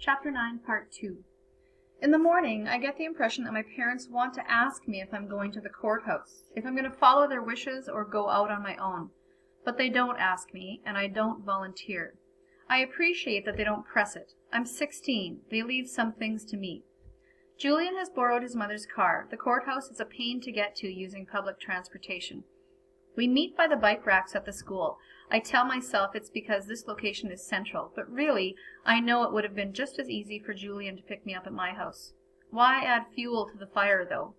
Chapter 9, Part 2. In the morning, I get the impression that my parents want to ask me if I'm going to the courthouse, if I'm going to follow their wishes or go out on my own. But they don't ask me, and I don't volunteer. I appreciate that they don't press it. I'm 16. They leave some things to me. Julian has borrowed his mother's car. The courthouse is a pain to get to using public transportation. We meet by the bike racks at the school. I tell myself it's because this location is central, but really, I know it would have been just as easy for Julian to pick me up at my house. Why add fuel to the fire, though?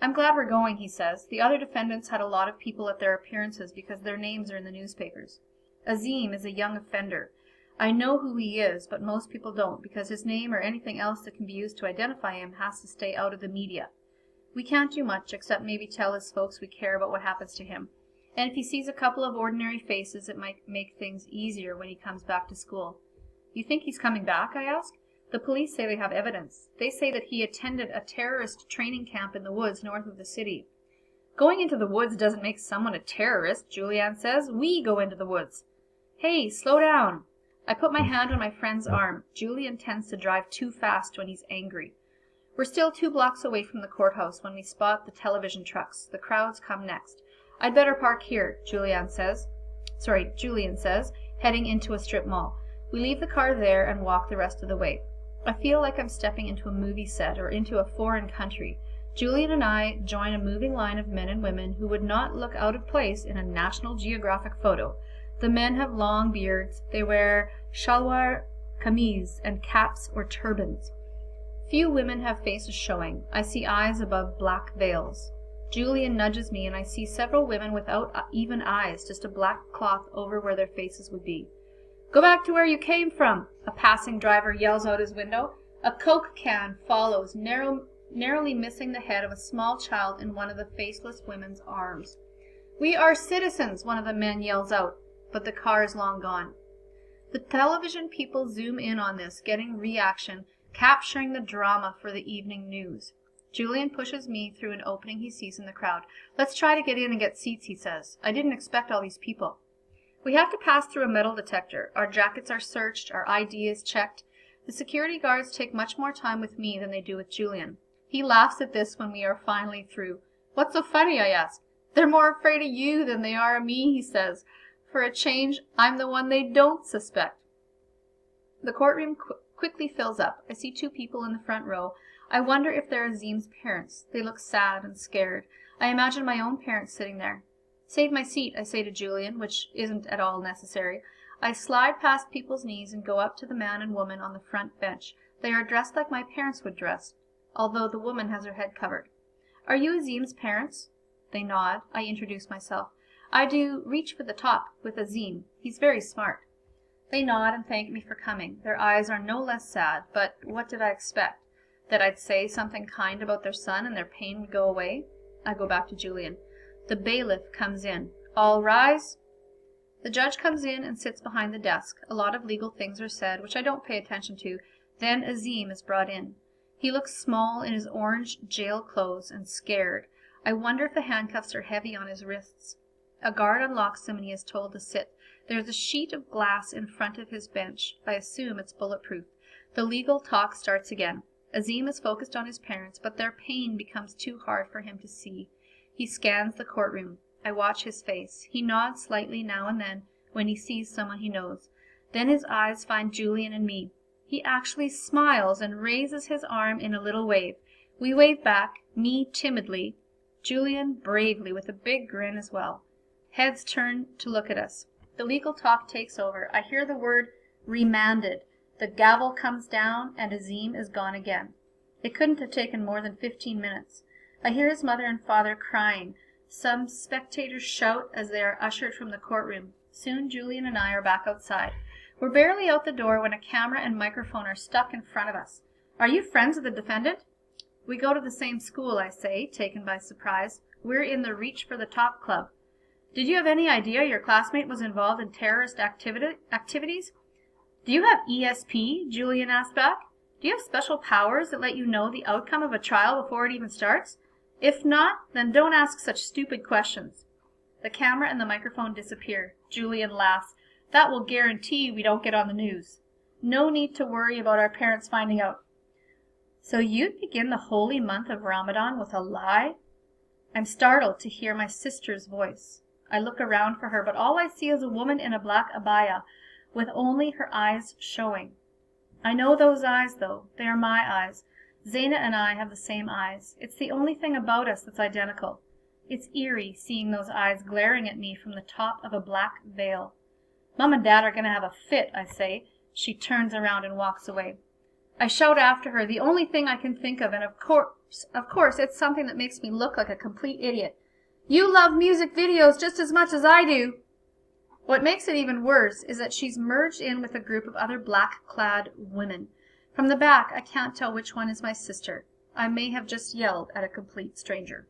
I'm glad we're going, he says. The other defendants had a lot of people at their appearances because their names are in the newspapers. Azim is a young offender. I know who he is, but most people don't, because his name or anything else that can be used to identify him has to stay out of the media. We can't do much except maybe tell his folks we care about what happens to him. And if he sees a couple of ordinary faces, it might make things easier when he comes back to school. You think he's coming back, I ask? The police say they have evidence. They say that he attended a terrorist training camp in the woods north of the city. Going into the woods doesn't make someone a terrorist, Julianne says. We go into the woods. Hey, slow down. I put my hand on my friend's arm. Julian tends to drive too fast when he's angry. We're still 2 blocks away from the courthouse when we spot the television trucks. The crowds come next. I'd better park here, Julian says, heading into a strip mall. We leave the car there and walk the rest of the way. I feel like I'm stepping into a movie set or into a foreign country. Julian and I join a moving line of men and women who would not look out of place in a National Geographic photo. The men have long beards. They wear shalwar kameez and caps or turbans. Few women have faces showing. I see eyes above black veils. Julian nudges me and I see several women without even eyes, just a black cloth over where their faces would be. Go back to where you came from, a passing driver yells out his window. A Coke can follows, narrowly missing the head of a small child in one of the faceless women's arms. We are citizens, one of the men yells out, but the car is long gone. The television people zoom in on this, getting reaction, capturing the drama for the evening news. Julian pushes me through an opening he sees in the crowd. Let's try to get in and get seats, he says. I didn't expect all these people. We have to pass through a metal detector. Our jackets are searched. Our ID is checked. The security guards take much more time with me than they do with Julian. He laughs at this when we are finally through. What's so funny, I ask. They're more afraid of you than they are of me, he says. For a change, I'm the one they don't suspect. The courtroom quickly fills up. I see 2 people in the front row. I wonder if they're Azim's parents. They look sad and scared. I imagine my own parents sitting there. Save my seat, I say to Julian, which isn't at all necessary. I slide past people's knees and go up to the man and woman on the front bench. They are dressed like my parents would dress, although the woman has her head covered. Are you Azim's parents? They nod. I introduce myself. I do reach for the top with Azim. He's very smart. They nod and thank me for coming. Their eyes are no less sad, but what did I expect? That I'd say something kind about their son and their pain would go away? I go back to Julian. The bailiff comes in. All rise. The judge comes in and sits behind the desk. A lot of legal things are said, which I don't pay attention to. Then Azim is brought in. He looks small in his orange jail clothes and scared. I wonder if the handcuffs are heavy on his wrists. A guard unlocks them and he is told to sit. There's a sheet of glass in front of his bench. I assume it's bulletproof. The legal talk starts again. Azim is focused on his parents, but their pain becomes too hard for him to see. He scans the courtroom. I watch his face. He nods slightly now and then when he sees someone he knows. Then his eyes find Julian and me. He actually smiles and raises his arm in a little wave. We wave back, me timidly, Julian bravely with a big grin as well. Heads turn to look at us. The legal talk takes over. I hear the word remanded. The gavel comes down and Azim is gone again. It couldn't have taken more than 15 minutes. I hear his mother and father crying. Some spectators shout as they are ushered from the courtroom. Soon Julian and I are back outside. We're barely out the door when a camera and microphone are stuck in front of us. Are you friends of the defendant? We go to the same school, I say, taken by surprise. We're in the Reach for the Top club. Did you have any idea your classmate was involved in terrorist activities? Do you have ESP? Julian asked back. Do you have special powers that let you know the outcome of a trial before it even starts? If not, then don't ask such stupid questions. The camera and the microphone disappear. Julian laughs. That will guarantee we don't get on the news. No need to worry about our parents finding out. So you'd begin the holy month of Ramadan with a lie? I'm startled to hear my sister's voice. I look around for her, but all I see is a woman in a black abaya, with only her eyes showing. I know those eyes, though. They are my eyes. Zaina and I have the same eyes. It's the only thing about us that's identical. It's eerie seeing those eyes glaring at me from the top of a black veil. Mom and Dad are going to have a fit, I say. She turns around and walks away. I shout after her, the only thing I can think of, and of course, it's something that makes me look like a complete idiot. You love music videos just as much as I do. What makes it even worse is that she's merged in with a group of other black-clad women. From the back, I can't tell which one is my sister. I may have just yelled at a complete stranger.